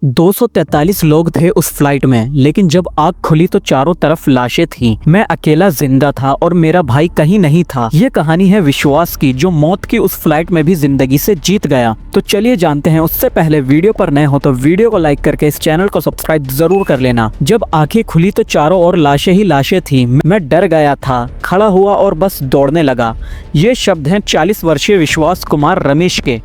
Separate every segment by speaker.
Speaker 1: 243 लोग थे उस फ्लाइट में, लेकिन जब आग खुली तो चारों तरफ लाशें थीं। मैं अकेला जिंदा था और मेरा भाई कहीं नहीं था। ये कहानी है विश्वास की, जो मौत की उस फ्लाइट में भी जिंदगी से जीत गया। तो चलिए जानते हैं। उससे पहले वीडियो पर नए हो तो वीडियो को लाइक करके इस चैनल को सब्सक्राइब जरूर कर लेना। जब आंखें खुली तो चारों ओर लाशें ही लाशें थी। मैं डर गया था, खड़ा हुआ और बस दौड़ने लगा। ये शब्द हैं 40 वर्षीय विश्वास कुमार रमेश के।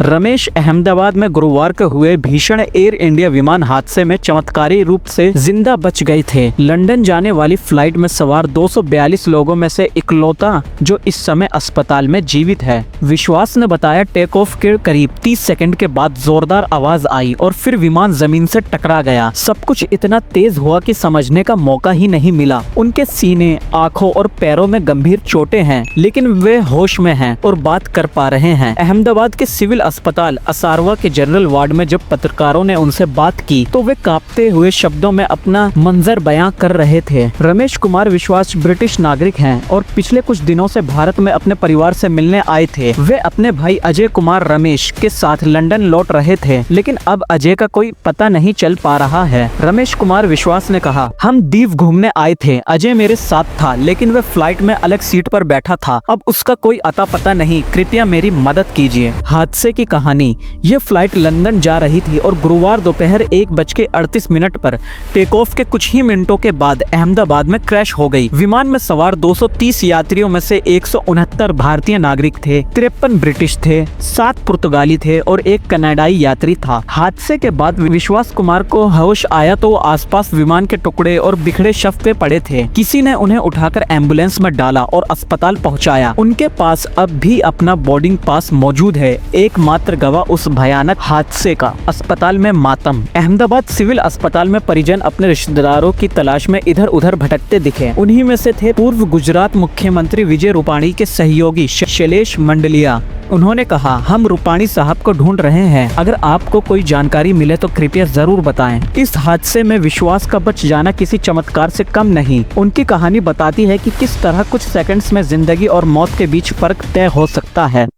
Speaker 1: रमेश अहमदाबाद में गुरुवार को हुए भीषण एयर इंडिया विमान हादसे में चमत्कारी रूप से जिंदा बच गए थे। लंदन जाने वाली फ्लाइट में सवार 242 लोगों में से इकलौता जो इस समय अस्पताल में जीवित है। विश्वास ने बताया, टेक ऑफ के करीब 30 सेकंड के बाद जोरदार आवाज आई और फिर विमान जमीन से टकरा गया। सब कुछ इतना तेज हुआ कि समझने का मौका ही नहीं मिला। उनके सीने, आंखों और पैरों में गंभीर चोटें हैं, लेकिन वे होश में हैं और बात कर पा रहे हैं। अहमदाबाद के सिविल अस्पताल असारवा के जनरल वार्ड में जब पत्रकारों ने उनसे बात की तो वे कांपते हुए शब्दों में अपना मंजर बयां कर रहे थे। रमेश कुमार विश्वास ब्रिटिश नागरिक हैं और पिछले कुछ दिनों से भारत में अपने परिवार से मिलने आए थे। वे अपने भाई अजय कुमार रमेश के साथ लंदन लौट रहे थे, लेकिन अब अजय का कोई पता नहीं चल पा रहा है। रमेश कुमार विश्वास ने कहा, हम दीव घूमने आए थे। अजय मेरे साथ था, लेकिन वह फ्लाइट में अलग सीट पर बैठा था। अब उसका कोई अता पता नहीं। कृपया मेरी मदद कीजिए। हादसे की कहानी। ये फ्लाइट लंदन जा रही थी और गुरुवार दोपहर 1:38 पर टेक ऑफ के कुछ ही मिनटों के बाद अहमदाबाद में क्रैश हो गई। विमान में सवार 230 यात्रियों में से 169 भारतीय नागरिक थे, 53 ब्रिटिश थे, 7 पुर्तगाली थे और 1 कनाडाई यात्री था। हादसे के बाद विश्वास कुमार को होश आया तो आसपास विमान के टुकड़े और बिखरे शव पे पड़े थे। किसी ने उन्हें उठाकर एम्बुलेंस में डाला और अस्पताल पहुंचाया। उनके पास अब भी अपना बोर्डिंग पास मौजूद है। एकमात्र गवाह उस भयानक हादसे का। अस्पताल में मातम। अहमदाबाद सिविल अस्पताल में परिजन अपने रिश्तेदारों की तलाश में इधर उधर भटकते दिखे। उन्हीं में से थे पूर्व गुजरात मुख्यमंत्री विजय रूपाणी के सहयोगी शैलेश मंडलिया। उन्होंने कहा, हम रूपाणी साहब को ढूंढ रहे हैं। अगर आपको कोई जानकारी मिले तो कृपया जरूर बताएं। इस हादसे में विश्वास का बच जाना किसी चमत्कार से कम नहीं। उनकी कहानी बताती है कि किस तरह कुछ सेकंड्स में जिंदगी और मौत के बीच फर्क तय हो सकता है।